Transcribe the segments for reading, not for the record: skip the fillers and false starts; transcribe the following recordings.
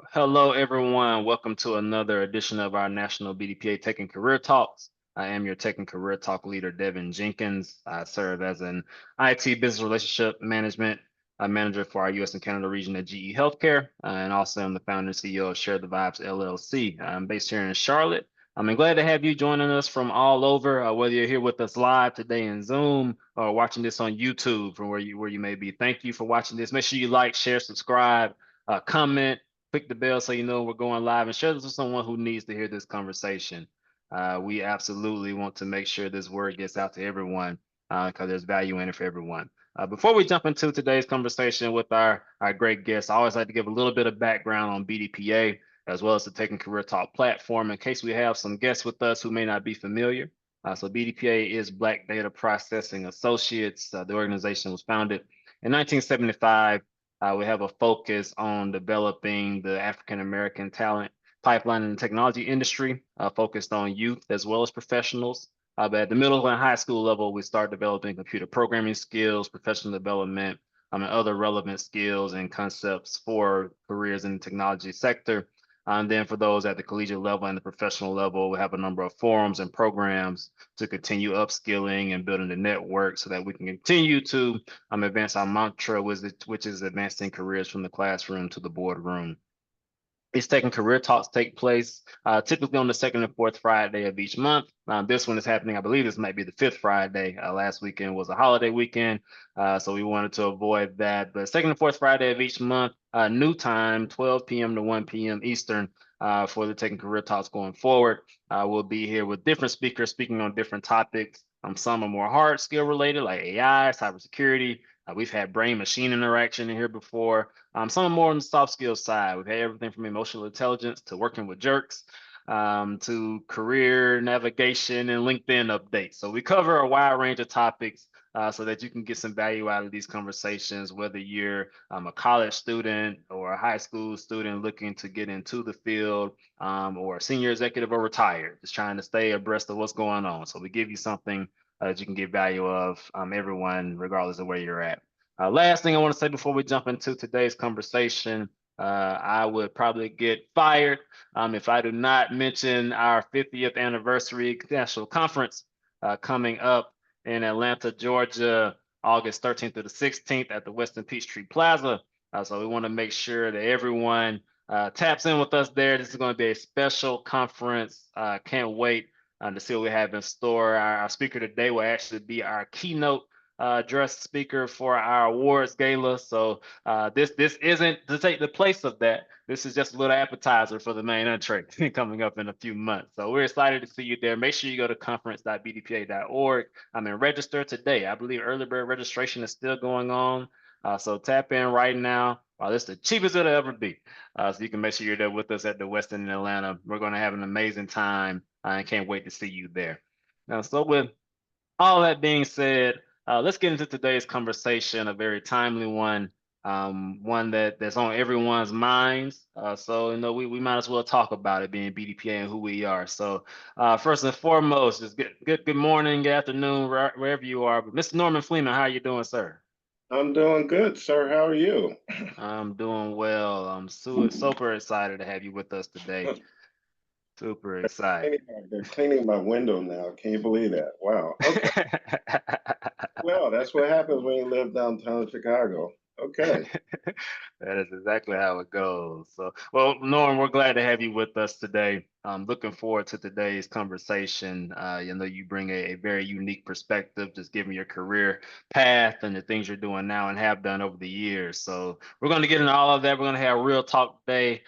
Hello, everyone. Welcome to another edition of our National BDPA Tech and Career Talks. I am your Tech and Career Talk leader, Devin Jenkins. I serve as an IT Business Relationship Management Manager for our U.S. and Canada region at GE Healthcare, and also I'm the founder and CEO of Share the Vibes LLC. I'm based here in Charlotte. I'm glad to have you joining us from all over, whether you're here with us live today in Zoom or watching this on YouTube from where you may be. Thank you for watching this. Make sure you like, share, subscribe, comment, click the bell so you know we're going live, and share this with someone who needs to hear this conversation. We absolutely want to make sure this word gets out to everyone because there's value in it for everyone. Before we jump into today's conversation with our great guests, I always like to give a little bit of background on BDPA as well as the Tech and Career Talk platform in case we have some guests with us who may not be familiar. So BDPA is Black Data Processing Associates. The organization was founded in 1975. We have a focus on developing the African American talent pipeline in the technology industry, focused on youth as well as professionals. But at the middle and high school level, we start developing computer programming skills, professional development, and other relevant skills and concepts for careers in the technology sector. And then for those at the collegiate level and the professional level, we have a number of forums and programs to continue upskilling and building the network so that we can continue to advance our mantra, which is advancing careers from the classroom to the boardroom. These Tech and Career Talks take place typically on the second and fourth Friday of each month. This one is happening, I believe this might be the fifth Friday. Last weekend was a holiday weekend, so we wanted to avoid that. But second and fourth Friday of each month, new time, 12 p.m. to 1 p.m. Eastern, for the Tech and Career Talks going forward. We'll be here with different speakers speaking on different topics. Some are more hard skill related, like AI, cybersecurity. We've had brain machine interaction in here before. Some are more on the soft skills side. We've had everything from emotional intelligence to working with jerks, to career navigation and LinkedIn updates. So we cover a wide range of topics so that you can get some value out of these conversations, whether you're a college student or a high school student looking to get into the field, or a senior executive or retired, just trying to stay abreast of what's going on. So we give you something that you can get value of, everyone, regardless of where you're at. Last thing I want to say before we jump into today's conversation, I would probably get fired if I do not mention our 50th anniversary national conference coming up in Atlanta, Georgia, August 13th through the 16th at the Westin Peachtree Plaza. So we want to make sure that everyone taps in with us there. This is going to be a special conference. Can't wait to see what we have in store. Our speaker today will actually be our keynote address speaker for our awards gala. So this isn't to take the place of that. This is just a little appetizer for the main entree coming up in a few months. So we're excited to see you there. Make sure you go to conference.bdpa.org. Register today. I believe early bird registration is still going on. So tap in right now. Wow, this is the cheapest it'll ever be. So you can make sure you're there with us at the Westin in Atlanta. We're going to have an amazing time. I can't wait to see you there. Now, so with all that being said, let's get into today's conversation, a very timely one, one that's on everyone's minds. So, we might as well talk about it, being BDPA and who we are. So, first and foremost, just good morning, good afternoon, wherever you are. But Mr. Norman Fleming, how are you doing, sir? I'm doing good, sir. How are you? I'm doing well. I'm super excited to have you with us today. Super excited. They're cleaning my window now. Can you believe that? Wow. Okay. Well, that's what happens when you live downtown Chicago. Okay. That is exactly how it goes. So, well, Norm, we're glad to have you with us today. I'm looking forward to today's conversation. You bring a very unique perspective, just given your career path and the things you're doing now and have done over the years. So, we're going to get into all of that. We're going to have a real talk today.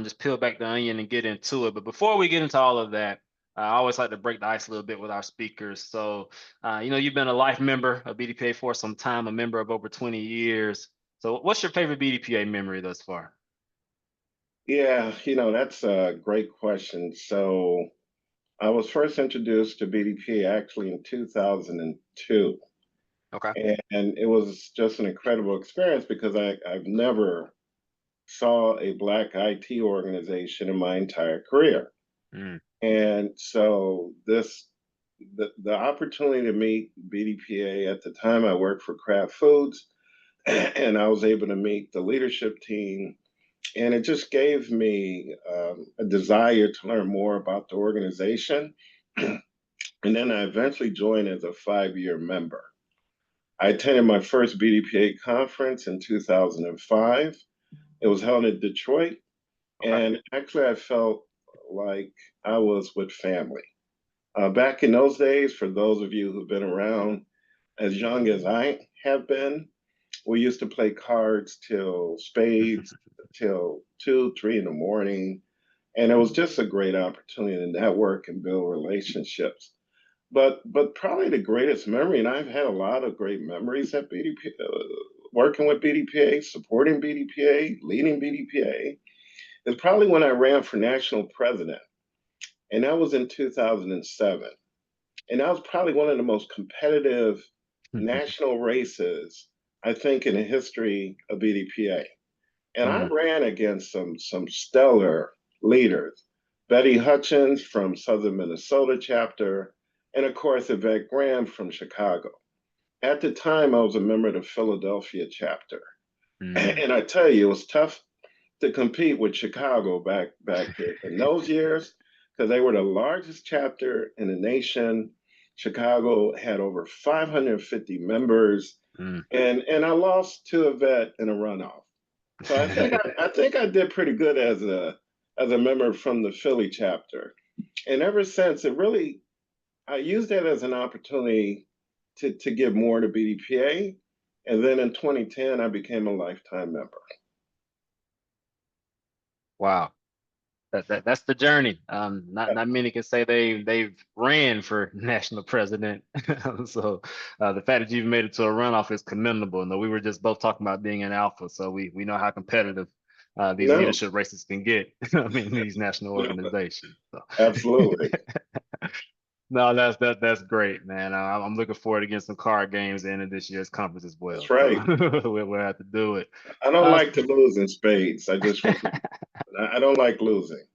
Just peel back the onion and get into it. But before we get into all of that, I always like to break the ice a little bit with our speakers. So, you've been a life member of BDPA for some time, a member of over 20 years. So what's your favorite BDPA memory thus far? Yeah, that's a great question. So I was first introduced to BDP actually in 2002. Okay. And it was just an incredible experience because I've never saw a Black IT organization in my entire career. Mm, And so the opportunity to meet BDPA at the time I worked for Kraft Foods, and I was able to meet the leadership team And it just gave me a desire to learn more about the organization. And then I eventually joined as a 5 year member. I attended my first BDPA conference in 2005. It was held in Detroit. Okay. And actually, I felt like I was with family. Back in those days, for those of you who've been around as young as I have been, we used to play cards till spades, till 2, 3 in the morning. And it was just a great opportunity to network and build relationships. But probably the greatest memory, and I've had a lot of great memories at BDPA, working with BDPA, supporting BDPA, leading BDPA, is probably when I ran for national president. And that was in 2007. And that was probably one of the most competitive national races, I think, in the history of BDPA. And I Mm, ran against some stellar leaders. Betty Hutchins from Southern Minnesota chapter, and of course Yvette Graham from Chicago. At the time, I was a member of the Philadelphia chapter. mm, And I tell you, it was tough to compete with Chicago back in those years because they were the largest chapter in the nation. Chicago had over 550 members, mm. and I lost to a vet in a runoff. So I think I did pretty good as a member from the Philly chapter. And ever since, it really I used that as an opportunity to give more to BDPA. And then in 2010, I became a lifetime member. Wow. That's the journey. Not many can say they've ran for national president. So the fact that you've made it to a runoff is commendable. No, we were just both talking about being an alpha, so we know how competitive these No, leadership races can get. I mean, these national no, organizations. So. absolutely. No, that's great, man. I'm looking forward to getting some card games in this year's conference as That's well. So right. we'll have to do it. I don't Uh, like to lose in spades. I don't like losing.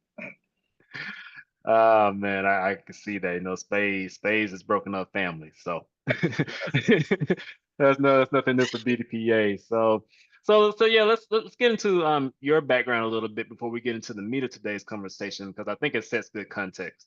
Oh man, I can see that. You know, Spades is broken up families. So that's nothing new for BDPA. So yeah, let's get into your background a little bit before we get into the meat of today's conversation, because I think it sets good context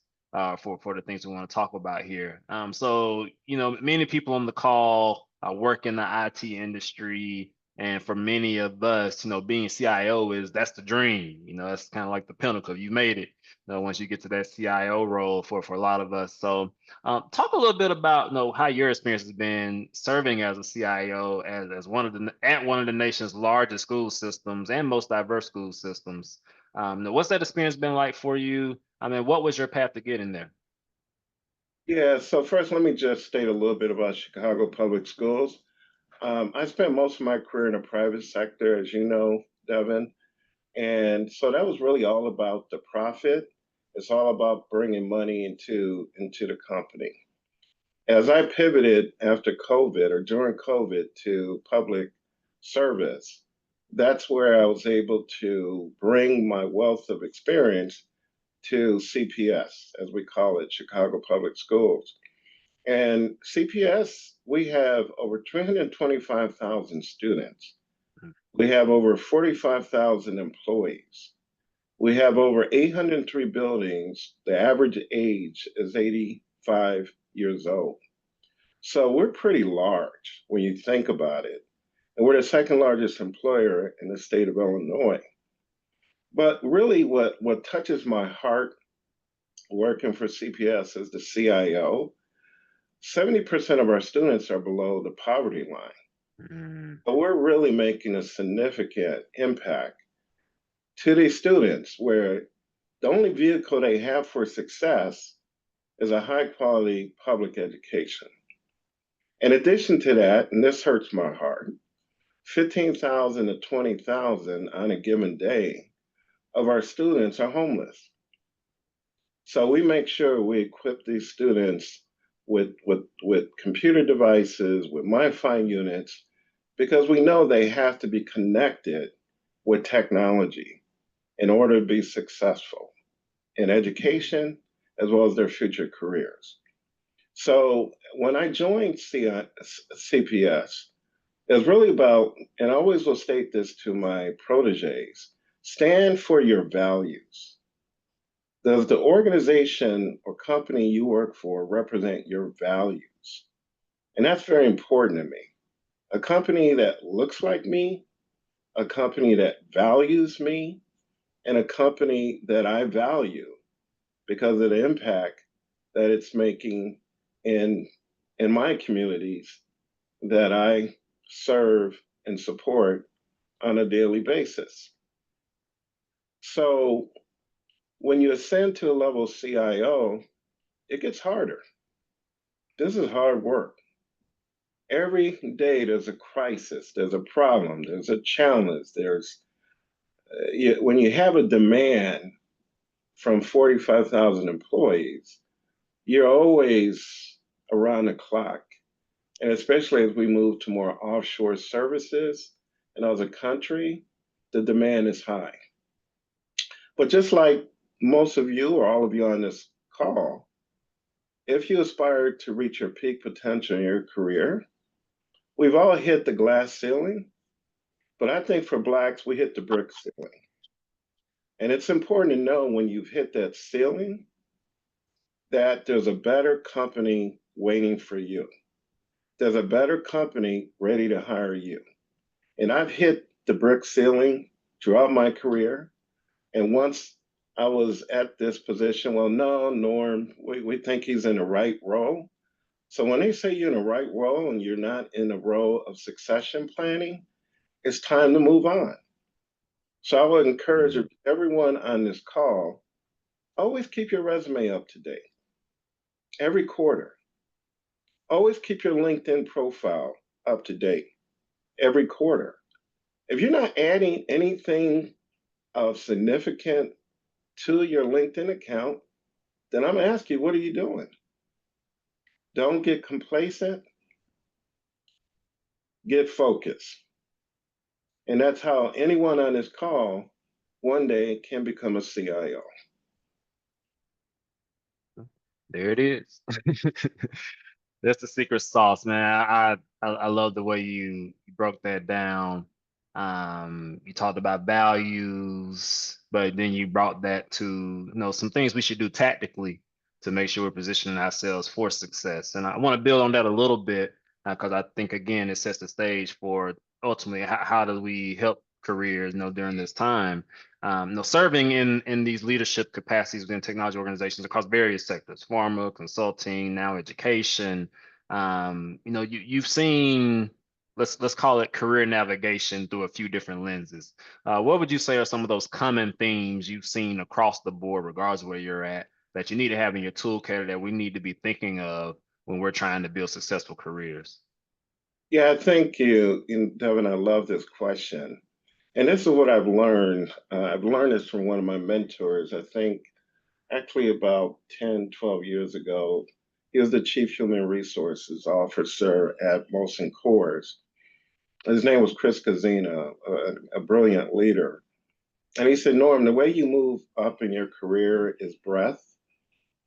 for the things we want to talk about here. So you know, many people on the call work in the IT industry. And for many of us, you know, being CIO that's the dream. You know, that's kind of like the pinnacle. You made it once you get to that CIO role for a lot of us. So, talk a little bit about how your experience has been serving as a CIO as one of the nation's largest school systems and most diverse school systems. What's that experience been like for you? I mean, what was your path to getting there? Yeah, so first, let me just state a little bit about Chicago Public Schools. I spent most of my career in the private sector, as you know, Devin. And so that was really all about the profit. It's all about bringing money into the company. As I pivoted after COVID or during COVID to public service, that's where I was able to bring my wealth of experience to CPS, as we call it, Chicago Public Schools. And CPS, we have over 325,000 students. We have over 45,000 employees. We have over 803 buildings. The average age is 85 years old. So we're pretty large when you think about it. And we're the second largest employer in the state of Illinois. But really, what touches my heart working for CPS as the CIO, 70% of our students are below the poverty line. Mm, But we're really making a significant impact to these students where the only vehicle they have for success is a high quality public education. In addition to that, and this hurts my heart, 15,000 to 20,000 on a given day of our students are homeless. So we make sure we equip these students with computer devices, with Wi-Fi units, because we know they have to be connected with technology in order to be successful in education as well as their future careers. So when I joined CPS, it was really about, and I always will state this to my proteges, Stand for your values. Does the organization or company you work for represent your values? And that's very important to me. A company that looks like me, a company that values me, and a company that I value because of the impact that it's making in my communities that I serve and support on a daily basis. So when you ascend to a level of CIO, it gets harder. This is hard work. Every day there's a crisis, there's a problem, there's a challenge. When you have a demand from 45,000 employees, you're always around the clock. And especially as we move to more offshore services and as a country, the demand is high. But just like most of you or all of you on this call, if you aspire to reach your peak potential in your career, we've all hit the glass ceiling, but I think for Blacks, we hit the brick ceiling. And it's important to know when you've hit that ceiling that there's a better company waiting for you. There's a better company ready to hire you. And I've hit the brick ceiling throughout my career. And once I was at this position, well, no, Norm, we think he's in the right role. So when they say you're in the right role and you're not in the role of succession planning, it's time to move on. So I would encourage everyone on this call, always keep your resume up to date every quarter. Always keep your LinkedIn profile up to date every quarter. If you're not adding anything of significant to your LinkedIn account, then I'm asking you, what are you doing? Don't get complacent, get focused. And that's how anyone on this call one day can become a CIO. There it is. That's the secret sauce, man. I love the way you broke that down. You talked about values, but then you brought that to, some things we should do tactically to make sure we're positioning ourselves for success. And I want to build on that a little bit because I think again it sets the stage for ultimately how do we help careers, during this time. Serving in these leadership capacities within technology organizations across various sectors, pharma, consulting, now education. You've seen, let's call it career navigation through a few different lenses. What would you say are some of those common themes you've seen across the board, regardless of where you're at, that you need to have in your toolkit that we need to be thinking of when we're trying to build successful careers? Yeah, thank you, Devin. I love this question. And this is what I've learned. I've learned this from one of my mentors, I think actually about 10, 12 years ago. He was the chief human resources officer at Molson Coors. His name was Chris Kazina, a brilliant leader. And he said, Norm, the way you move up in your career is breadth,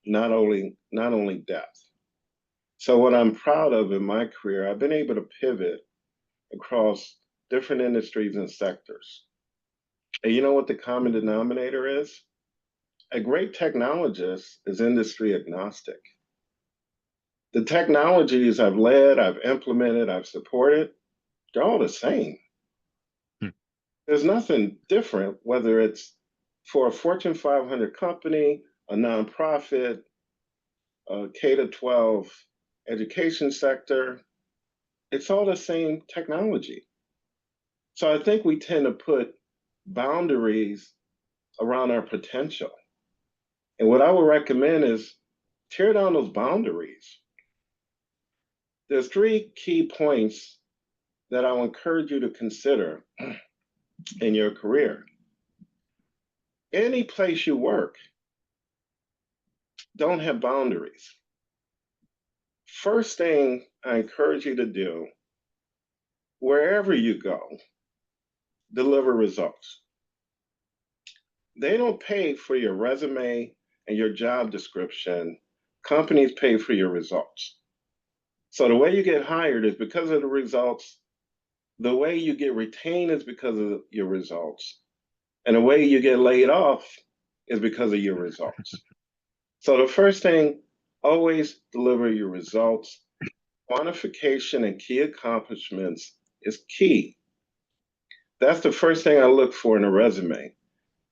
not only depth. So what I'm proud of in my career, I've been able to pivot across different industries and sectors. And you know what the common denominator is? A great technologist is industry agnostic. The technologies I've led, I've implemented, I've supported, they're all the same. Hmm. There's nothing different, whether it's for a Fortune 500 company, a nonprofit, a K to 12 education sector, it's all the same technology. So I think we tend to put boundaries around our potential. And what I would recommend is tear down those boundaries. There's three key points that I'll encourage you to consider in your career. Any place you work, don't have boundaries. First thing I encourage you to do, wherever you go, deliver results. They don't pay for your resume and your job description. Companies pay for your results. So the way you get hired is because of the results. The way you get retained is because of your results. And the way you get laid off is because of your results. So the first thing, always deliver your results. Quantification and key accomplishments is key. That's the first thing I look for in a resume.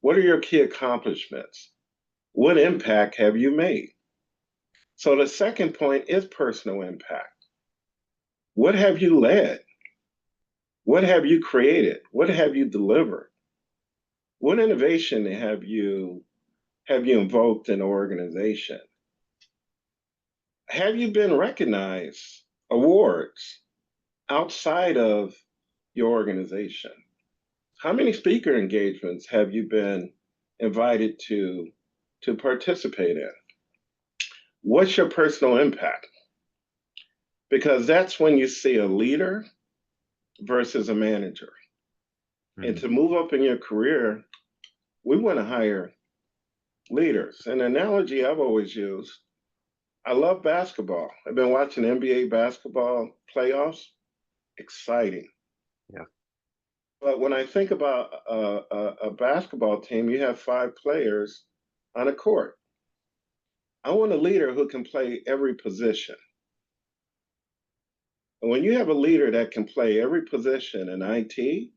What are your key accomplishments? What impact have you made? So the second point is personal impact. What have you led? What have you created? What have you delivered? What innovation have you invoked in the organization? Have you been recognized awards outside of your organization? How many speaker engagements have you been invited to participate in? What's your personal impact? Because that's when you see a leader versus a manager. And Mhm. to move up in your career, we want to hire leaders. An analogy I've always used, I love basketball. I've been watching NBA basketball playoffs, exciting. Yeah. But when I think about a basketball team, you have 5 players on a court. I want a leader who can play every position. And when you have a leader that can play every position in IT,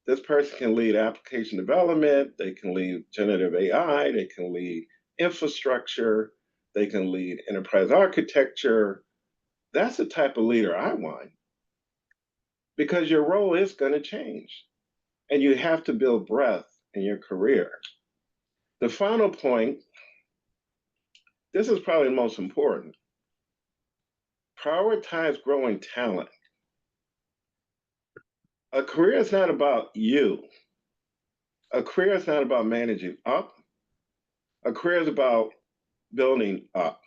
this person can lead application development, they can lead generative AI, they can lead infrastructure, they can lead enterprise architecture. That's the type of leader I want because your role is going to change and you have to build breadth in your career. The final point, this is probably the most important, prioritize growing talent. A career is not about you. A career is not about managing up. A career is about building up,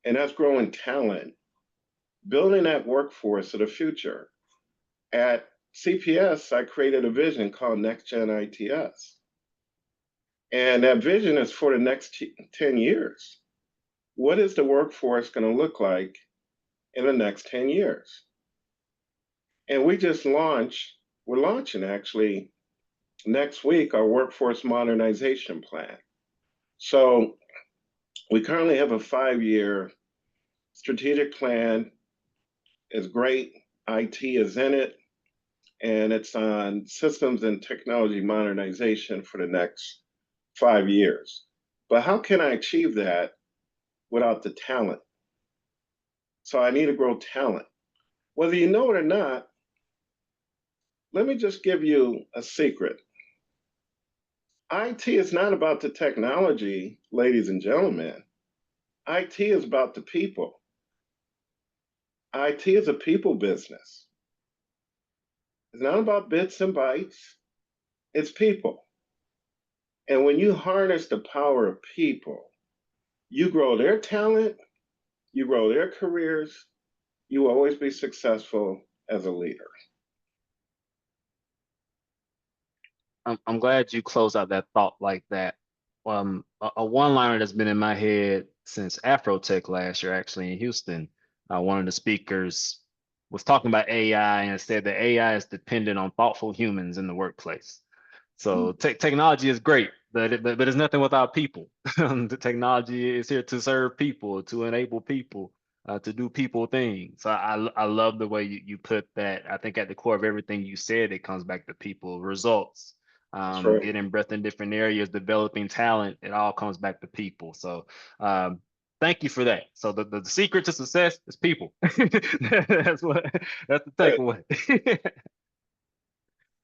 and that's growing talent, building that workforce of the future. At CPS, I created a vision called Next Gen ITS. And that vision is for the next 10 years. What is the workforce going to look like in the next 10 years? And we're launching actually next week our workforce modernization plan. So we currently have a 5-year strategic plan. It's great. IT is in it, and it's on systems and technology modernization for the next 5 years. But how can I achieve that without the talent? So I need to grow talent. Whether you know it or not, let me just give you a secret. IT is not about the technology, ladies and gentlemen. IT is about the people. IT is a people business. It's not about bits and bytes, it's people. And when you harness the power of people, you grow their talent, you grow their careers, you will always be successful as a leader. I'm glad you closed out that thought like that. A one-liner that's been in my head since Afrotech last year, actually in Houston. One of the speakers was talking about AI and said that AI is dependent on thoughtful humans in the workplace. So technology is great, but it's nothing without people. The technology is here to serve people, to enable people, to do people things. So I love the way you put that. I think at the core of everything you said, it comes back to people, results, That's right. getting breadth in different areas, developing talent. It all comes back to people. So thank you for that. So the secret to success is people. That's the takeaway.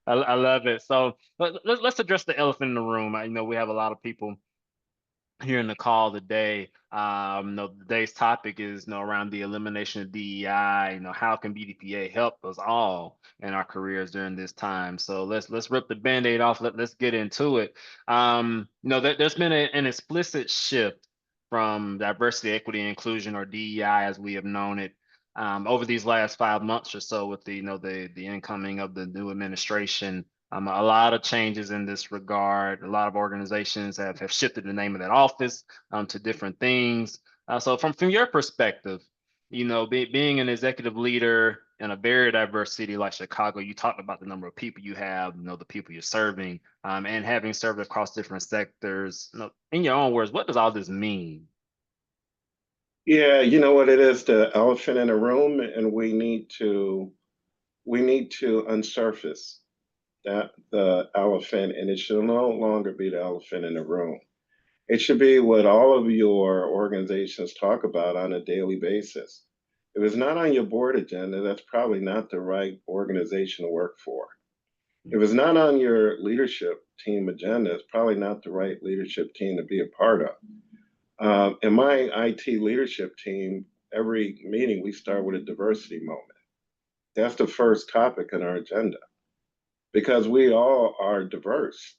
I love it. So let's address the elephant in the room. I know we have a lot of people here in the call today. Today's topic is around the elimination of DEI. How can BDPA help us all in our careers during this time? So let's rip the band-aid off. Let's get into it. There's been an explicit shift from diversity, equity, and inclusion, or DEI as we have known it, over these last 5 months or so with the incoming of the new administration. A lot of changes in this regard. A lot of organizations have shifted the name of that office to different things. So from your perspective, being an executive leader in a very diverse city like Chicago, you talked about the number of people you have, the people you're serving, and having served across different sectors. In your own words, what does all this mean? Yeah, you know what it is, the elephant in the room, and we need to unsurface that the elephant, and it should no longer be the elephant in the room. It should be what all of your organizations talk about on a daily basis. If it's not on your board agenda, that's probably not the right organization to work for. If it's not on your leadership team agenda, it's probably not the right leadership team to be a part of. In my IT leadership team, every meeting we start with a diversity moment. That's the first topic on our agenda because we all are diverse.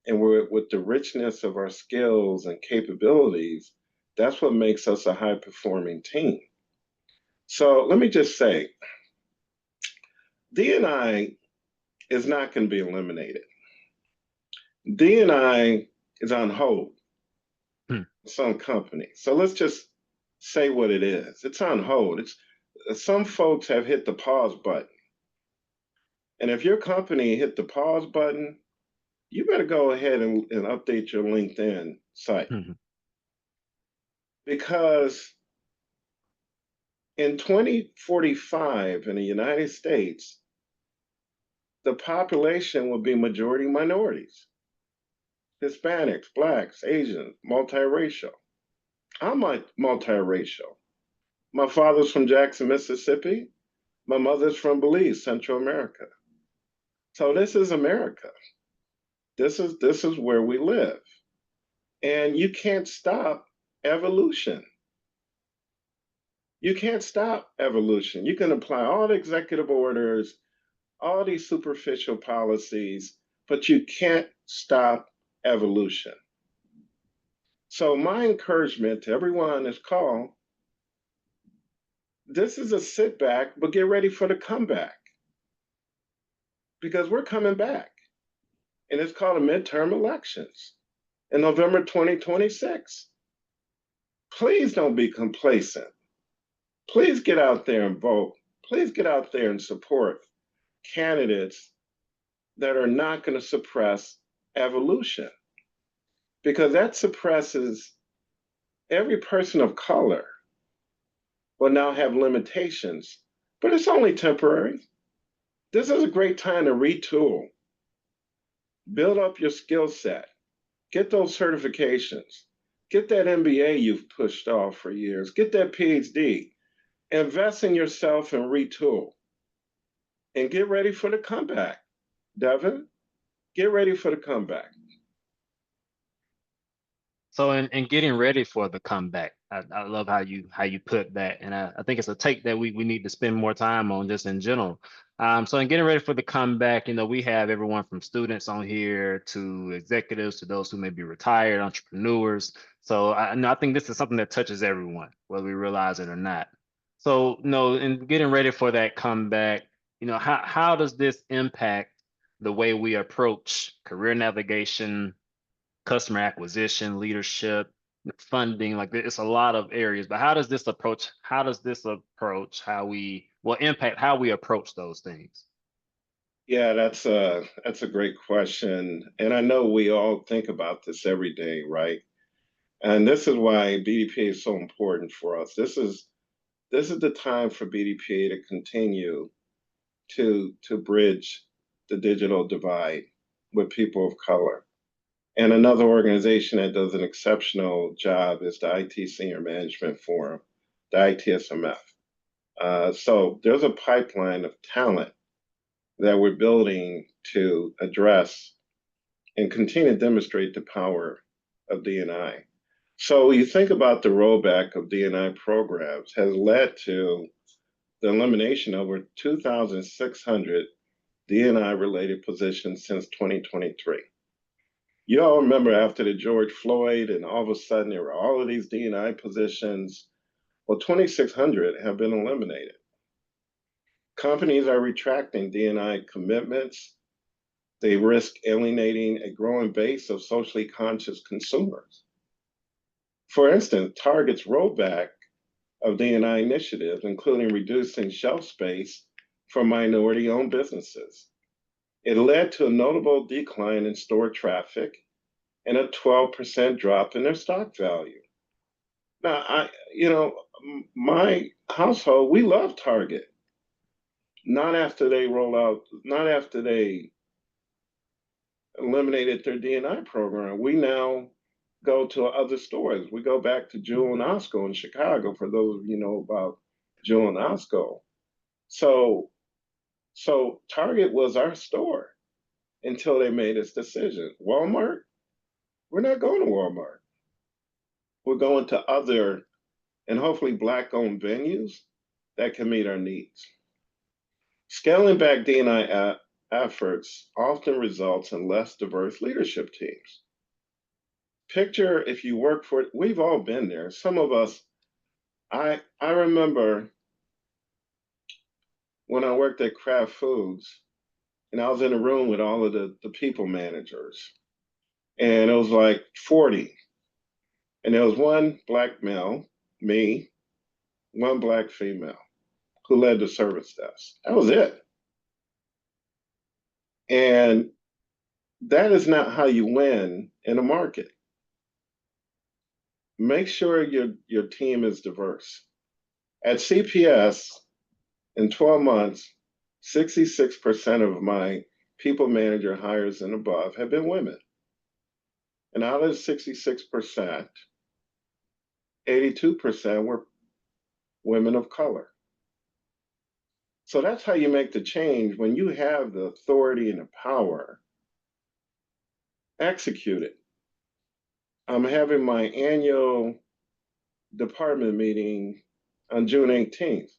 And we're, with the richness of our skills and capabilities, that's what makes us a high performing team. So let me just say, D&I is not going to be eliminated. D&I is on hold Hmm. with some company. So let's just say what it is. It's on hold. It's some folks have hit the pause button. And if your company hit the pause button, you better go ahead and update your LinkedIn site Hmm. because in 2045 in the United States, the population will be majority minorities, Hispanics, Blacks, Asians, multiracial. I'm multiracial. My father's from Jackson, Mississippi. My mother's from Belize, Central America. So this is America. This is where we live. And you can't stop evolution. You can't stop evolution. You can apply all the executive orders, all these superficial policies, but you can't stop evolution. So, my encouragement to everyone on this call, this is a sit back, but get ready for the comeback because we're coming back. And it's called a midterm elections in November 2026. Please don't be complacent. Please get out there and vote. Please get out there and support candidates that are not going to suppress evolution because that suppresses every person of color will now have limitations, but it's only temporary. This is a great time to retool, build up your skill set, get those certifications, get that MBA you've pushed off for years, get that PhD, invest in yourself and retool, and get ready for the comeback. Devin, get ready for the comeback. So in getting ready for the comeback, I love how you put that, and I think it's a take that we need to spend more time on just in general. So in getting ready for the comeback, we have everyone from students on here to executives to those who may be retired, entrepreneurs. So I think this is something that touches everyone, whether we realize it or not. So no, in getting ready for that comeback, how does this impact the way we approach career navigation, customer acquisition, leadership, funding? Like it's a lot of areas, but how does this approach how we will impact how we approach those things? Yeah, that's a great question. And I know we all think about this every day, right? And this is why BDPA is so important for us. This is the time for BDPA to continue to bridge the digital divide with people of color. And another organization that does an exceptional job is the IT Senior Management Forum, the ITSMF. So there's a pipeline of talent that we're building to address and continue to demonstrate the power of D&I. So you think about the rollback of D&I programs has led to the elimination of over 2,600 D&I related positions since 2023. You all remember after the George Floyd, and all of a sudden there were all of these D&I positions. Well, 2,600 have been eliminated. Companies are retracting D&I commitments. They risk alienating a growing base of socially conscious consumers. For instance, Target's rollback of D&I initiatives, including reducing shelf space for minority-owned businesses. It led to a notable decline in store traffic and a 12% drop in their stock value. Now, my household, we love Target. Not after they eliminated their D&I program. We now go to other stores. We go back to Jewel and Osco in Chicago, for those of you know about Jewel and Osco. So Target was our store until they made this decision. Walmart, we're not going to Walmart. We're going to other and hopefully Black-owned venues that can meet our needs. Scaling back D&I efforts often results in less diverse leadership teams. Picture if you work for, we've all been there. Some of us, I remember when I worked at Kraft Foods, and I was in a room with all of the people managers, and it was like 40. And there was one Black male, me, one Black female who led the service desk. That was it. And that is not how you win in a market. Make sure your team is diverse. At CPS, in 12 months, 66% of my people manager hires and above have been women. And out of the 66%, 82% were women of color. So that's how you make the change. When you have the authority and the power, execute it. I'm having my annual department meeting on June 18th.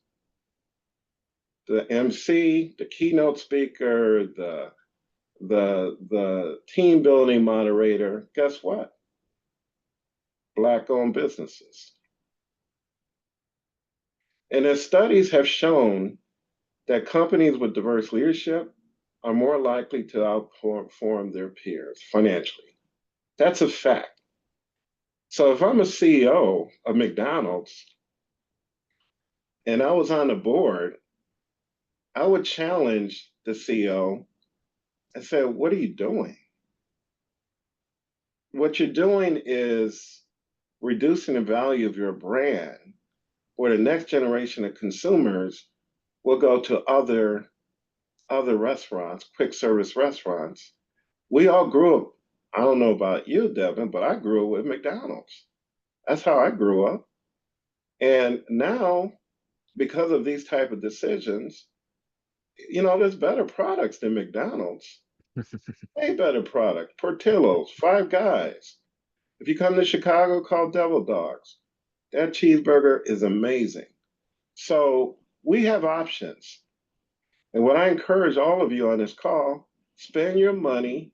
The MC, the keynote speaker, the team building moderator, guess what? Black-owned businesses. And as studies have shown that companies with diverse leadership are more likely to outperform their peers financially. That's a fact. So if I'm a CEO of McDonald's and I was on the board, I would challenge the CEO and say, what are you doing? What you're doing is reducing the value of your brand, where the next generation of consumers will go to other restaurants, quick service restaurants. We all grew up, I don't know about you, Devin, but I grew up with McDonald's. That's how I grew up. And now, because of these type of decisions, there's better products than McDonald's. Way better product. Portillo's, Five Guys. If you come to Chicago, call Devil Dogs. That cheeseburger is amazing. So we have options. And what I encourage all of you on this call, spend your money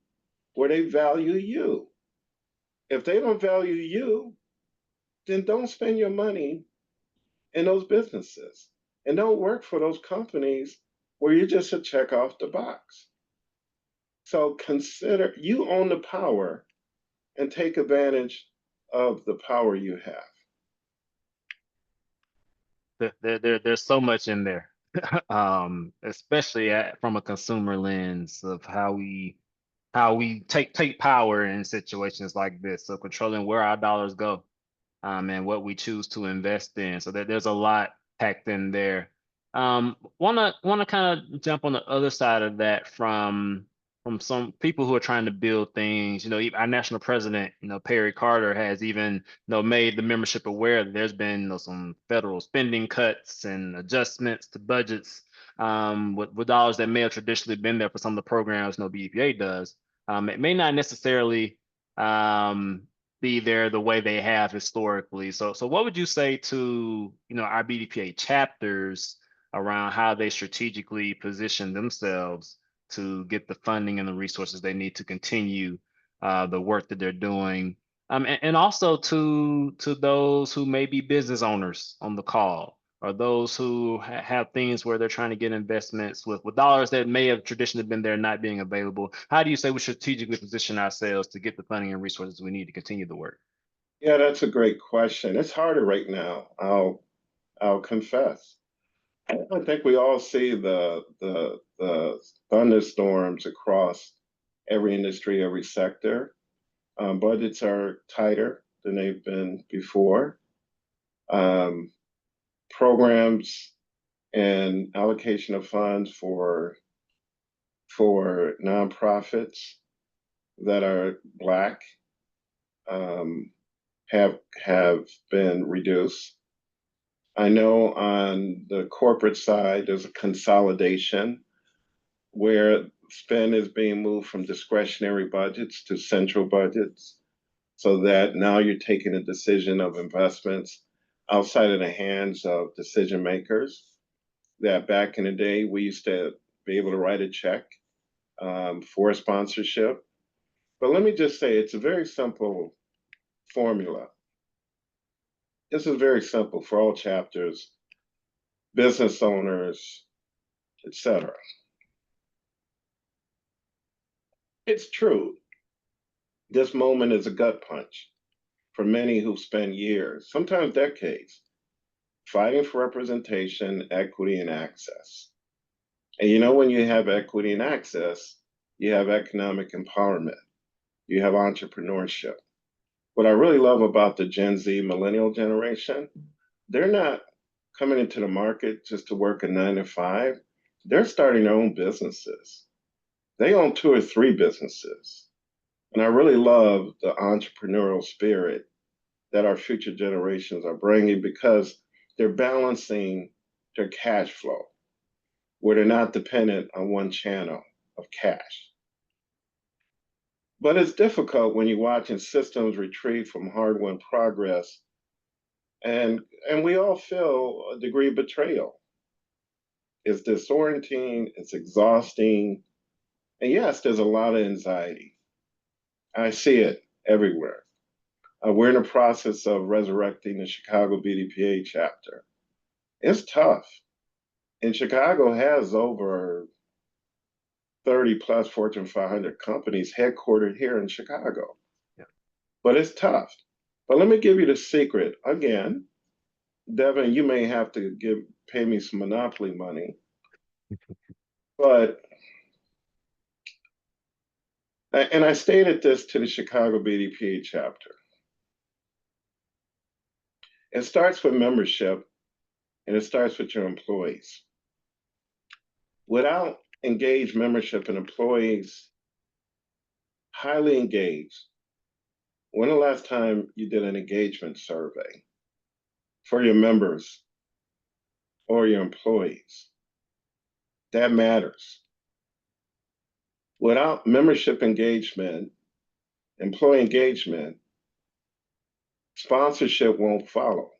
where they value you. If they don't value you, then don't spend your money in those businesses. And don't work for those companies where you're just a check off the box. So consider, you own the power, and take advantage of the power you have. There's so much in there, especially from a consumer lens of how we take power in situations like this. So controlling where our dollars go, and what we choose to invest in. So there's a lot packed in there. Wanna kind of jump on the other side of that from some people who are trying to build things. Our national president, Perry Carter, has even made the membership aware that there's been some federal spending cuts and adjustments to budgets, with dollars that may have traditionally been there for some of the programs BDPA does. It may not necessarily be there the way they have historically. So what would you say to our BDPA chapters around how they strategically position themselves to get the funding and the resources they need to continue the work that they're doing, and also to those who may be business owners on the call, or those who have things where they're trying to get investments with dollars that may have traditionally been there not being available? How do you say we strategically position ourselves to get the funding and resources we need to continue the work? Yeah, that's a great question. It's harder right now. I'll confess. I think we all see the thunderstorms across every industry, every sector. Budgets are tighter than they've been before. Um, Programs and allocation of funds for nonprofits that are Black um, have been reduced. I know on the corporate side, there's a consolidation where spend is being moved from discretionary budgets to central budgets, so that now you're taking a decision of investments outside of the hands of decision makers. That back in the day, we used to be able to write a check for a sponsorship. But let me just say, it's a very simple formula. This is very simple for all chapters, business owners, etc. It's true. This moment is a gut punch for many who've spent years, sometimes decades, fighting for representation, equity, and access. And you know, when you have equity and access, you have economic empowerment, you have entrepreneurship. What I really love about the Gen Z millennial generation, they're not coming into the market just to work a 9 to 5. They're starting their own businesses. They own 2 or 3 businesses. And I really love the entrepreneurial spirit that our future generations are bringing, because they're balancing their cash flow where they're not dependent on one channel of cash. But it's difficult when you're watching systems retreat from hard-won progress, and we all feel a degree of betrayal. It's disorienting, it's exhausting, and yes, there's a lot of anxiety. I see it everywhere. We're in the process of resurrecting the Chicago BDPA chapter. It's tough. And Chicago has over 30 plus Fortune 500 companies headquartered here in Chicago. Yeah. But it's tough. But let me give you the secret. Again, Devin, you may have to pay me some monopoly money, but and I stated this to the Chicago BDPA chapter. It starts with membership, and it starts with your employees. Without engaged membership and employees, highly engaged, when the last time you did an engagement survey for your members or your employees? That matters. Without membership engagement, employee engagement, sponsorship won't follow.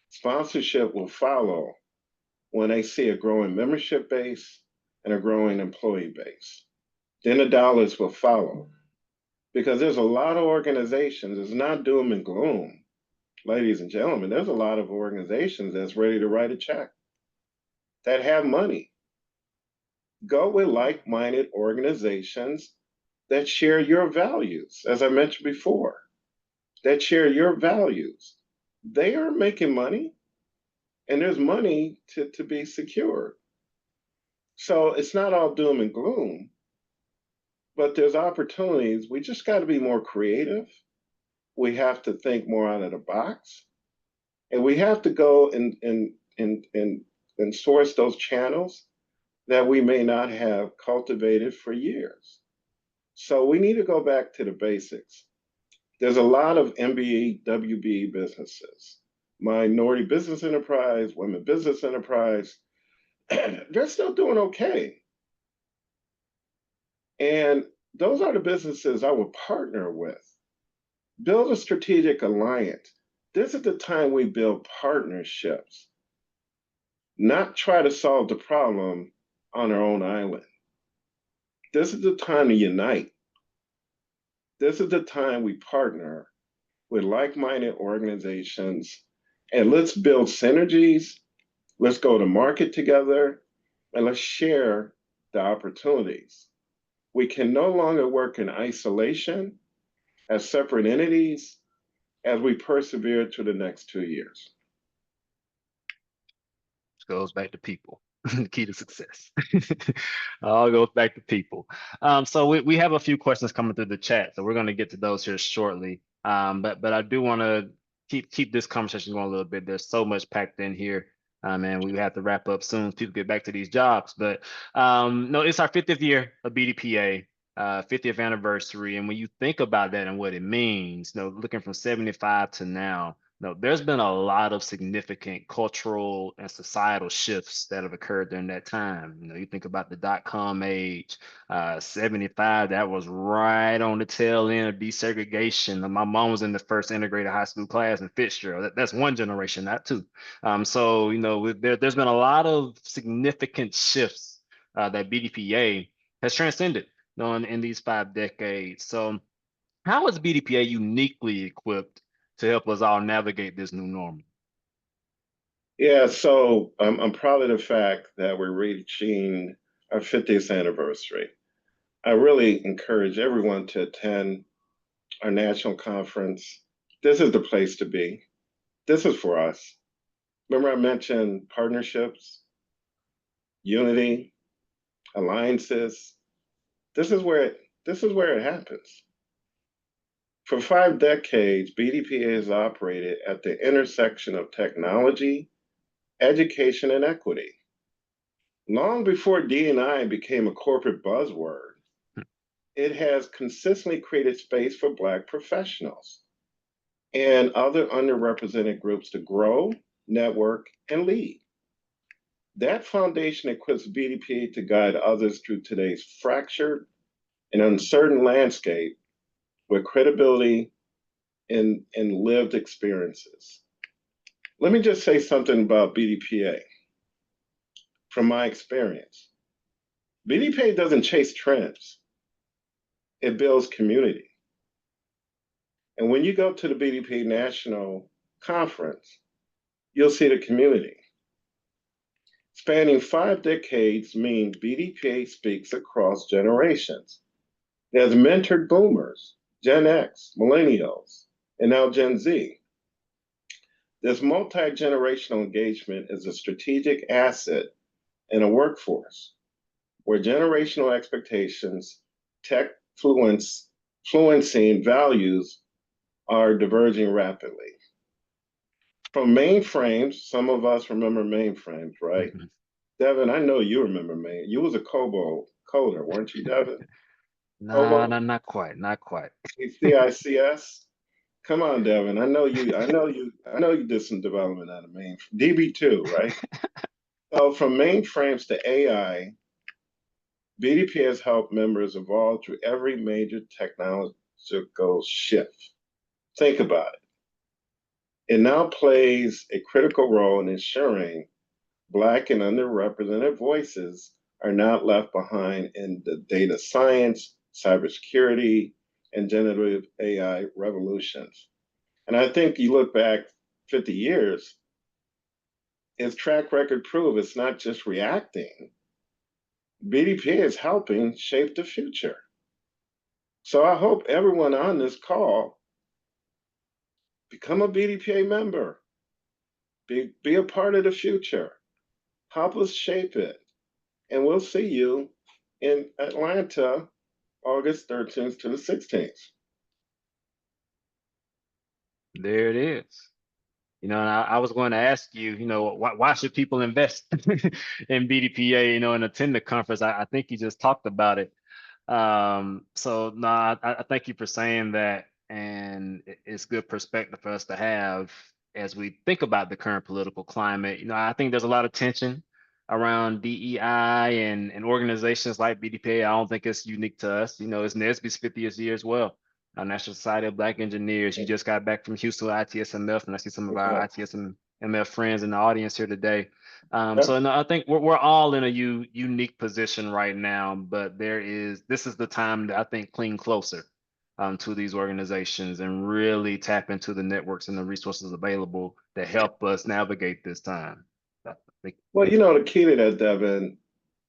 Sponsorship will follow when they see a growing membership base and a growing employee base. Then the dollars will follow. Because there's a lot of organizations, it's not doom and gloom, ladies and gentlemen. There's a lot of organizations that's ready to write a check, that have money. Go with like-minded organizations that share your values, as I mentioned before, that share your values. They are making money, and there's money to be secured. So it's not all doom and gloom, but there's opportunities. We just got to be more creative. We have to think more out of the box, and we have to go and source those channels that we may not have cultivated for years. So we need to go back to the basics. There's a lot of MBE, WBE businesses, minority business enterprise, women business enterprise. They're still doing okay. And those are the businesses I would partner with. Build a strategic alliance. This is the time we build partnerships, not try to solve the problem on our own island. This is the time to unite. This is the time we partner with like-minded organizations, and let's build synergies. Let's go to market together, and let's share the opportunities. We can no longer work in isolation as separate entities as we persevere to the next 2 years. goes back to people. The key to success. All goes back to people. So we have a few questions coming through the chat, so we're going to get to those here shortly. But I do want to keep this conversation going a little bit. There's so much packed in here. And we have to wrap up soon so people get back to these jobs. But no, it's our 50th year of BDPA, 50th anniversary. And when you think about that and what it means, looking from 75 to now, there's been a lot of significant cultural and societal shifts that have occurred during that time. You think about the dot-com age, 75, that was right on the tail end of desegregation. My mom was in the first integrated high school class in Fitzgerald. That's one generation, not two. So, there's been a lot of significant shifts that BDPA has transcended in these 5 decades. So how is BDPA uniquely equipped to help us all navigate this new normal? Yeah, so I'm proud of the fact that we're reaching our 50th anniversary. I really encourage everyone to attend our national conference. This is the place to be. This is for us. Remember, I mentioned partnerships, unity, alliances. This is where it happens. For 5 decades, BDPA has operated at the intersection of technology, education, and equity. Long before DEI became a corporate buzzword, it has consistently created space for Black professionals and other underrepresented groups to grow, network, and lead. That foundation equips BDPA to guide others through today's fractured and uncertain landscape with credibility and lived experiences. Let me just say something about BDPA from my experience. BDPA doesn't chase trends, it builds community. And when you go to the BDPA National Conference, you'll see the community. Spanning 5 decades means BDPA speaks across generations. It has mentored boomers, Gen X, millennials, and now Gen Z. This multi-generational engagement is a strategic asset in a workforce where generational expectations, tech fluency, and values are diverging rapidly. From mainframes, some of us remember mainframes, right? Mhm. Devin, I know you remember main. You was a COBOL coder, weren't you, Devin? Nah, COBOL, nah, not quite, not quite. CICS. Come on, Devin. I know you. I know you did some development out of main DB2, right? So from mainframes to AI, BDP has helped members evolve through every major technological shift. Think about it. It now plays a critical role in ensuring Black and underrepresented voices are not left behind in the data science, cybersecurity, and generative AI revolutions. And I think you look back 50 years, its track record prove it's not just reacting. BDP is helping shape the future. So I hope everyone on this call become a BDPA member, be a part of the future, help us shape it. And we'll see you in Atlanta, August 13th to the 16th. There it is. And I was going to ask you, why should people invest in BDPA, and attend the conference? I think you just talked about it. So no, I thank you for saying that, and it's good perspective for us to have as we think about the current political climate. I think there's a lot of tension around DEI and organizations like BDPA. I don't think it's unique to us. It's NSB's 50th year as well. National Society of Black Engineers. You just got back from Houston ITSMF, and I see some of our ITSMF friends in the audience here today. So no, I think we're all in a unique position right now, but this is the time to, I think, clean closer to these organizations and really tap into the networks and the resources available to help us navigate this time. I think, Well, the key to that, Devin,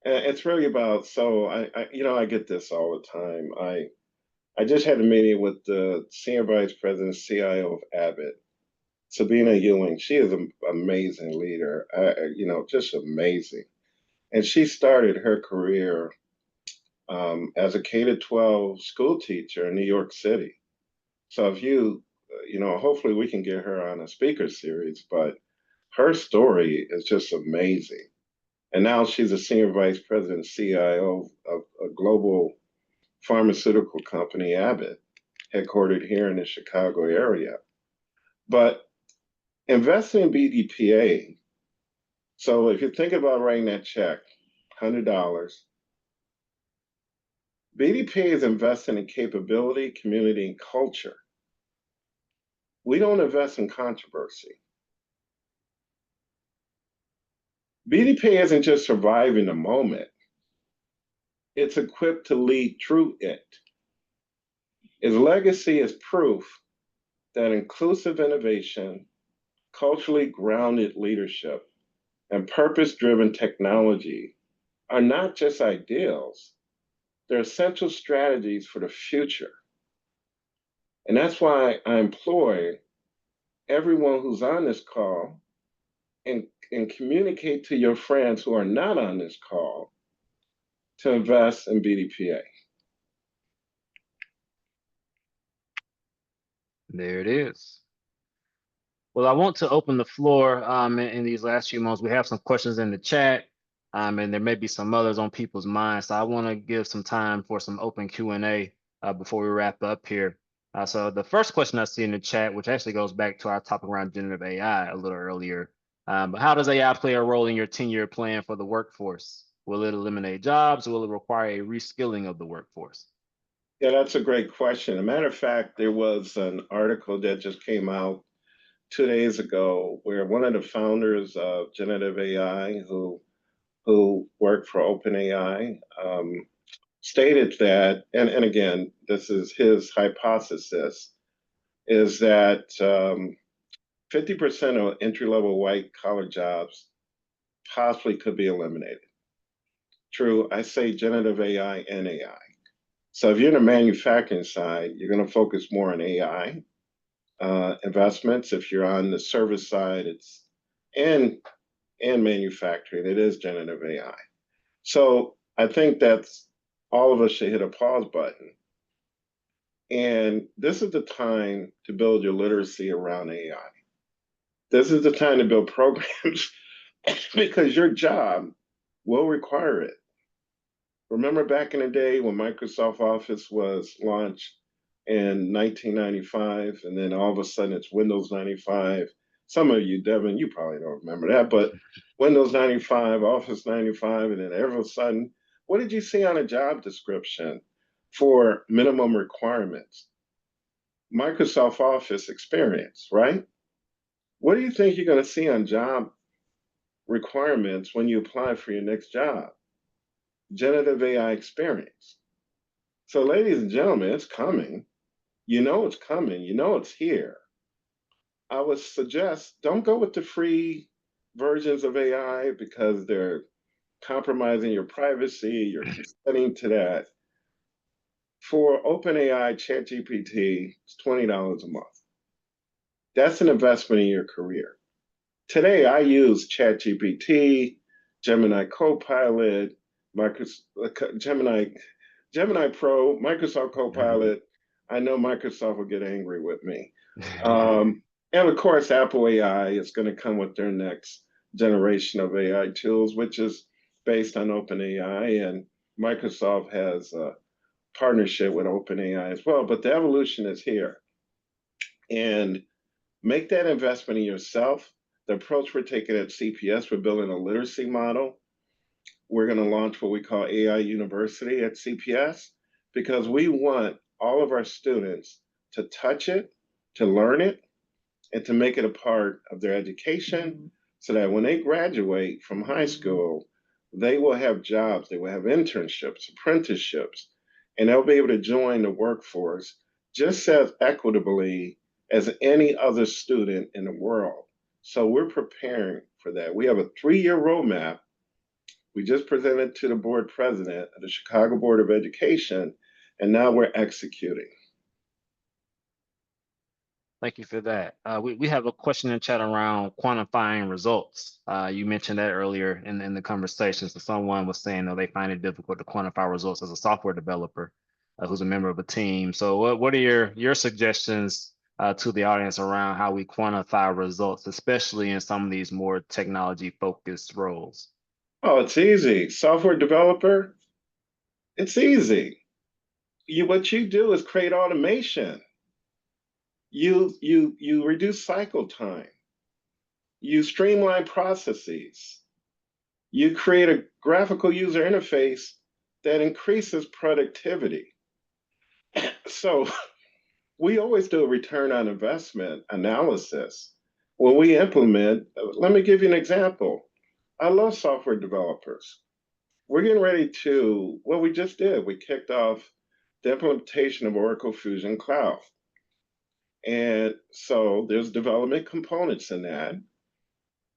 it's really about, so I get this all the time. I just had a meeting with the Senior Vice President, CIO of Abbott. Sabina Ewing. She is an amazing leader, just amazing. And she started her career as a K to 12 school teacher in New York City. So if hopefully we can get her on a speaker series, but her story is just amazing. And now she's a senior vice president, CIO of a global pharmaceutical company, Abbott, headquartered here in the Chicago area. But investing in BDPA, so if you're thinking about writing that check, $100, BDPA is investing in capability, community, and culture. We don't invest in controversy. BDPA isn't just surviving the moment. It's equipped to lead through it. Its legacy is proof that inclusive innovation, culturally grounded leadership, and purpose-driven technology are not just ideals, they're essential strategies for the future. And that's why I employ everyone who's on this call and communicate to your friends who are not on this call to invest in BDPA. There it is. Well, I want to open the floor in these last few months. We have some questions in the chat, and there may be some others on people's minds. So I want to give some time for some open Q&A before we wrap up here. So the first question I see in the chat, which actually goes back to our topic around generative AI a little earlier, but how does AI play a role in your 10-year plan for the workforce? Will it eliminate jobs? Will it require a reskilling of the workforce? Yeah, that's a great question. As a matter of fact, there was an article that just came out 2 days ago where one of the founders of generative AI, who worked for OpenAI, stated that, and again, this is his hypothesis, is that 50% of entry-level white-collar jobs possibly could be eliminated. True, I say generative AI and AI. So if you're in the manufacturing side, you're going to focus more on AI investments. If you're on the service side, it's and manufacturing, it is generative AI. So I think that's all of us should hit a pause button. And this is the time to build your literacy around AI. This is the time to build programs because your job will require it. Remember back in the day when Microsoft Office was launched in 1995, and then all of a sudden it's Windows 95. Some of you, Devin, you probably don't remember that, but Windows 95, Office 95, and then all of a sudden, what did you see on a job description for minimum requirements? Microsoft Office experience, right? What do you think you're going to see on job requirements when you apply for your next job? Generative AI experience. So, ladies and gentlemen, it's coming. You know it's coming. You know it's here. I would suggest don't go with the free versions of AI because they're compromising your privacy. You're consenting to that. For OpenAI ChatGPT, it's $20 a month. That's an investment in your career. Today, I use ChatGPT, Gemini Copilot, Gemini Pro, Microsoft Copilot. I know Microsoft will get angry with me. And of course, Apple AI is going to come with their next generation of AI tools, which is based on OpenAI, and Microsoft has a partnership with OpenAI as well. But the evolution is here. And make that investment in yourself. The approach we're taking at CPS, we're building a literacy model. We're going to launch what we call AI University at CPS because we want all of our students to touch it, to learn it, and to make it a part of their education so that when they graduate from high school, they will have jobs, they will have internships, apprenticeships, and they'll be able to join the workforce just as equitably as any other student in the world. So we're preparing for that. We have a 3-year roadmap. We just presented to the board president of the Chicago Board of Education, and now we're executing. Thank you for that. We have a question in chat around quantifying results. You mentioned that earlier in the conversation. So someone was saying that they find it difficult to quantify results as a software developer who's a member of a team. So what are your suggestions to the audience around how we quantify results, especially in some of these more technology focused roles? Oh, it's easy. Software developer, it's easy. What you do is create automation. You reduce cycle time. You streamline processes. You create a graphical user interface that increases productivity. So we always do a return on investment analysis when we implement. Let me give you an example. I love software developers. We're getting ready to, well, we just did. We kicked off the implementation of Oracle Fusion Cloud. And so there's development components in that.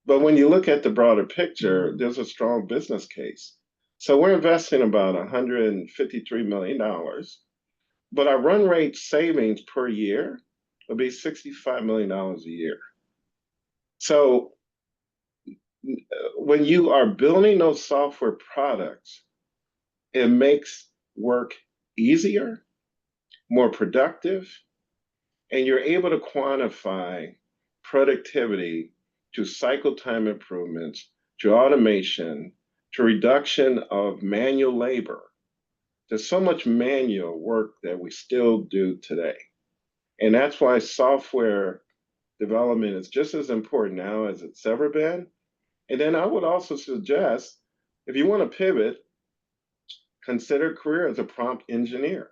But when you look at the broader picture, there's a strong business case. So we're investing about $153 million, but our run rate savings per year will be $65 million a year. So when you are building those software products, it makes work easier, more productive, and you're able to quantify productivity to cycle time improvements, to automation, to reduction of manual labor. There's so much manual work that we still do today. And that's why software development is just as important now as it's ever been. And then I would also suggest if you want to pivot, consider a career as a prompt engineer.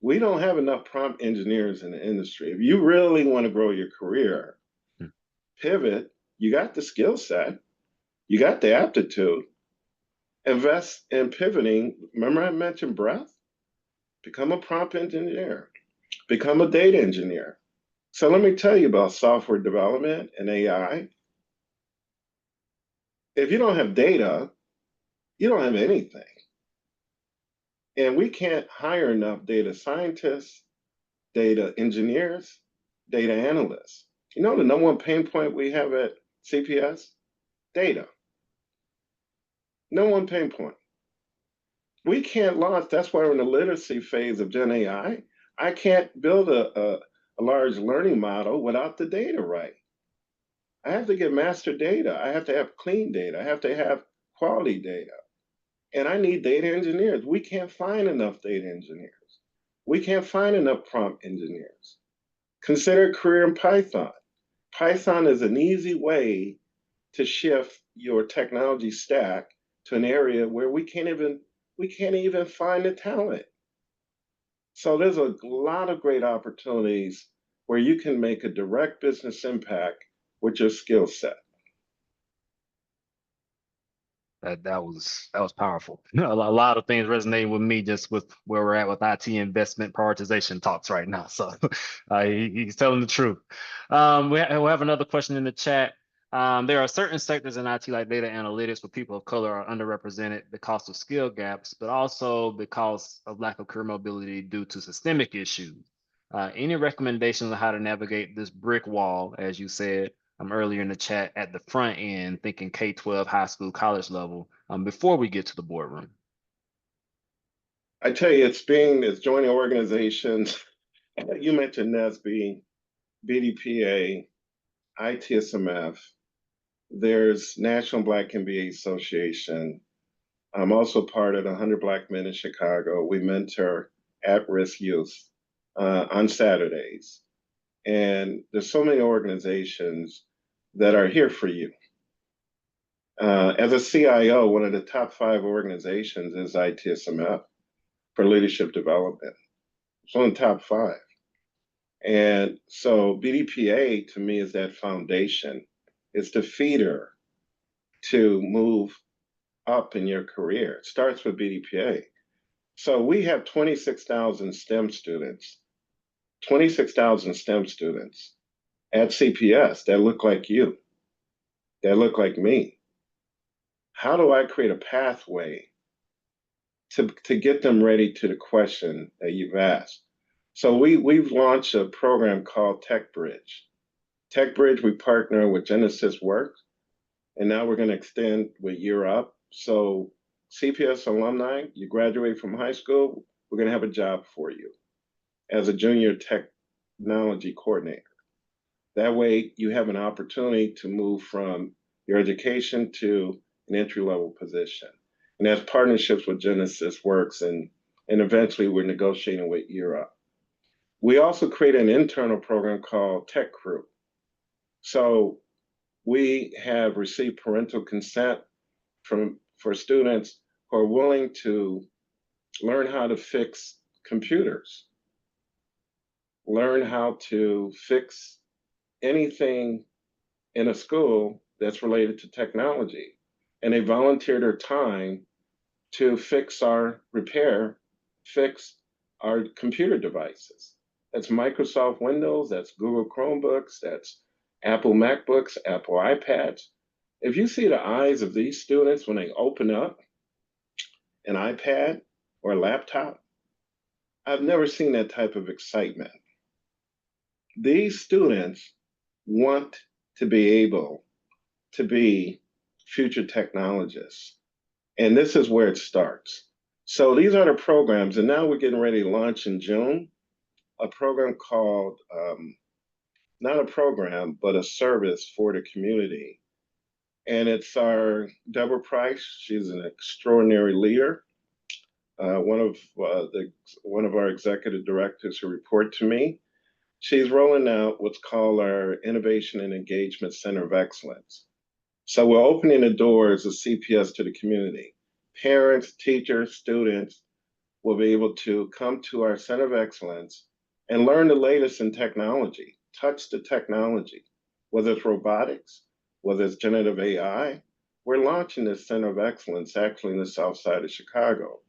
We don't have enough prompt engineers in the industry. If you really want to grow your career, pivot, you got the skill set, you got the aptitude, invest in pivoting. Remember I mentioned breadth? Become a prompt engineer, become a data engineer. So let me tell you about software development and AI. If you don't have data, you don't have anything. And we can't hire enough data scientists, data engineers, data analysts. You know the number one pain point we have at CPS? Data. No one pain point. We can't launch, that's why we're in the literacy phase of Gen AI. I can't build a large learning model without the data right. I have to get master data. I have to have clean data. I have to have quality data. And I need data engineers. We can't find enough data engineers. We can't find enough prompt engineers. Consider a career in Python. Python is an easy way to shift your technology stack to an area where we can't even find the talent. So there's a lot of great opportunities where you can make a direct business impact with your skill set. That was powerful. A lot of things resonating with me just with where we're at with IT investment prioritization talks right now. So he's telling the truth. We have another question in the chat. There are certain sectors in IT like data analytics where people of color are underrepresented because of skill gaps, but also because of lack of career mobility due to systemic issues. Any recommendations on how to navigate this brick wall, as you said, earlier in the chat at the front end, thinking K-12, high school, college level, before we get to the boardroom? I tell you, it's joining organizations. You mentioned NSB, BDPA, ITSMF. There's National Black MBA Association. I'm also part of the 100 Black Men in Chicago. We mentor at-risk youth on Saturdays. And there's so many organizations that are here for you. As a CIO, one of the top 5 organizations is ITSMF for leadership development. It's on the top 5. And so BDPA to me is that foundation. It's the feeder to move up in your career. It starts with BDPA. So we have 26,000 STEM students, 26,000 STEM students at CPS that look like you, that look like me. How do I create a pathway to get them ready to the question that you've asked? So we've launched a program called Tech Bridge. Tech Bridge, we partner with Genesis Works, and now we're going to extend with Year Up. So CPS alumni, you graduate from high school, we're going to have a job for you as a junior technology coordinator. That way, you have an opportunity to move from your education to an entry level position. And that's partnerships with Genesis Works, and eventually we're negotiating with Year Up. We also create an internal program called Tech Crew. So we have received parental consent for students who are willing to learn how to fix computers, learn how to fix anything in a school that's related to technology. And they volunteer their time to fix our computer devices. That's Microsoft Windows, that's Google Chromebooks, that's Apple MacBooks, Apple iPads. If you see the eyes of these students when they open up an iPad or a laptop, I've never seen that type of excitement. These students want to be able to be future technologists. And this is where it starts. So these are the programs, and now we're getting ready to launch in June a program called, not a program, but a service for the community. And it's our Deborah Price. She's an extraordinary leader. One of our executive directors who report to me. She's rolling out what's called our Innovation and Engagement Center of Excellence. So we're opening the doors of CPS to the community. Parents, teachers, students will be able to come to our Center of Excellence and learn the latest in technology, touch the technology, whether it's robotics, whether it's generative AI. We're launching this Center of Excellence actually in the south side of Chicago.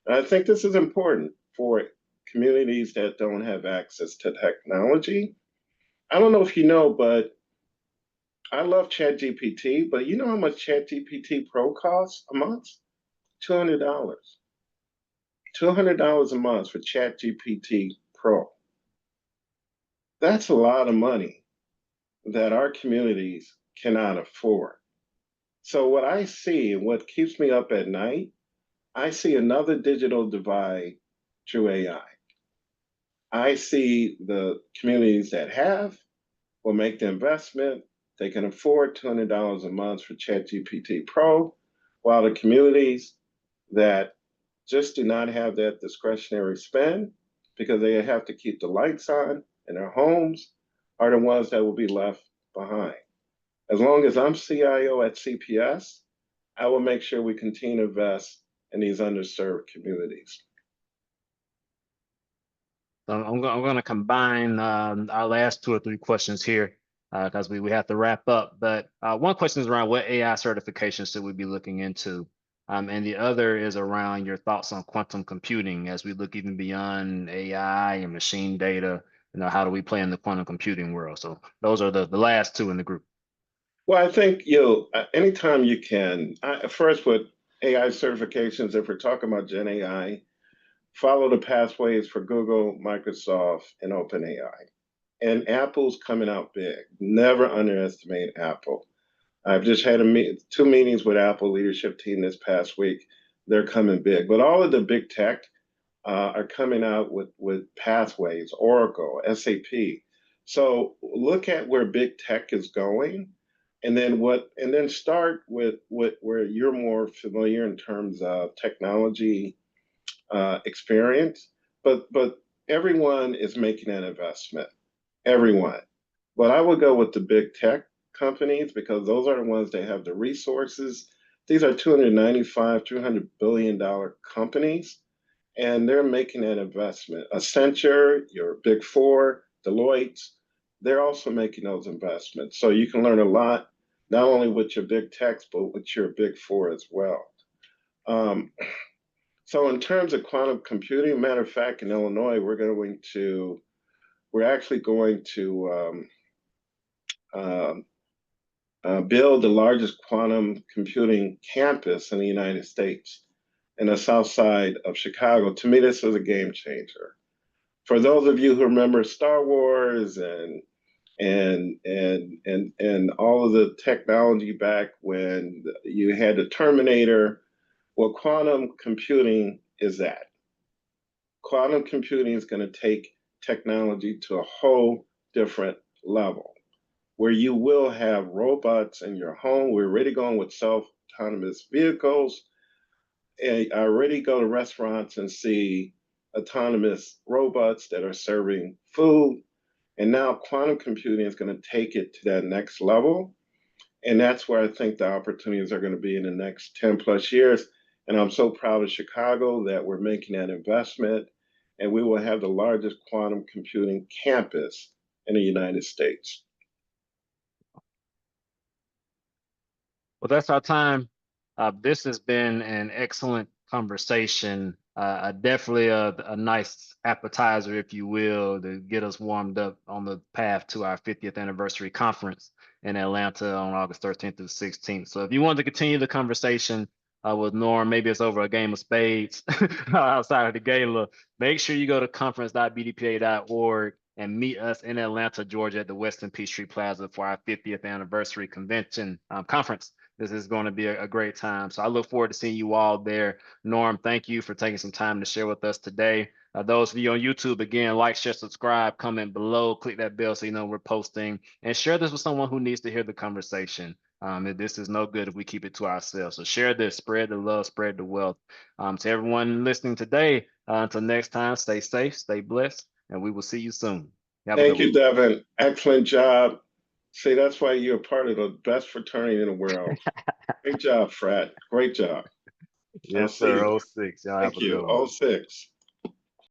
And I think this is important for communities that don't have access to technology. I don't know if you know, but I love ChatGPT, but you know how much ChatGPT Pro costs a month? $200. $200 a month for ChatGPT Pro. That's a lot of money that our communities cannot afford. So what I see and what keeps me up at night, I see another digital divide through AI. I see the communities that have will make the investment. They can afford $200 a month for ChatGPT Pro, while the communities that just do not have that discretionary spend because they have to keep the lights on in their homes are the ones that will be left behind. As long as I'm CIO at CPS, I will make sure we continue to invest in these underserved communities. So I'm going to combine our last two or three questions here because we have to wrap up. But one question is around what AI certifications should we be looking into? And the other is around your thoughts on quantum computing as we look even beyond AI and machine data. How do we play in the quantum computing world? So those are the last two in the group. Well, I think anytime you can. First, with AI certifications, if we're talking about Gen AI, follow the pathways for Google, Microsoft, and OpenAI. And Apple's coming out big. Never underestimate Apple. I've just had two meetings with Apple leadership team this past week. They're coming big, but all of the big tech are coming out with pathways, Oracle, SAP. So look at where big tech is going, and then start with where you're more familiar in terms of technology experience. But everyone is making an investment. Everyone. But I would go with the big tech companies because those are the ones that have the resources. These are 295, $300 billion companies, and they're making an investment. Accenture, your big four, Deloitte, they're also making those investments. So you can learn a lot, not only with your big techs, but with your big four as well. So in terms of quantum computing, matter of fact, in Illinois, we're actually going to build the largest quantum computing campus in the United States in the south side of Chicago. To me, this is a game changer. For those of you who remember Star Wars and all of the technology back when you had the Terminator, well, quantum computing is that. Quantum computing is going to take technology to a whole different level where you will have robots in your home. We're already going with self-autonomous vehicles. And I already go to restaurants and see autonomous robots that are serving food. And now quantum computing is going to take it to that next level. And that's where I think the opportunities are going to be in the next 10 plus years. And I'm so proud of Chicago that we're making that investment. And we will have the largest quantum computing campus in the United States. Well, that's our time. This has been an excellent conversation. Definitely a nice appetizer, if you will, to get us warmed up on the path to our 50th anniversary conference in Atlanta on August 13th to the 16th. So if you want to continue the conversation with Norm, maybe it's over a game of spades outside of the gala, make sure you go to conference.bdpa.org and meet us in Atlanta, Georgia at the Westin Peachtree Plaza for our 50th anniversary convention conference. This is going to be a great time. So I look forward to seeing you all there. Norm, thank you for taking some time to share with us today. Those of you on YouTube, again, like, share, subscribe, comment below, click that bell so you know we're posting, and share this with someone who needs to hear the conversation. This is no good if we keep it to ourselves. So share this, spread the love, spread the wealth. To everyone listening today, until next time, stay safe, stay blessed, and we will see you soon. Have a good Thank one. you, Devin. Excellent job. See, that's why you're part of the best fraternity in the world. Great job, Fred. Great job. I'll Yes, see sir. you. Oh 06. Y'all have Thank a you. good one. Oh 06.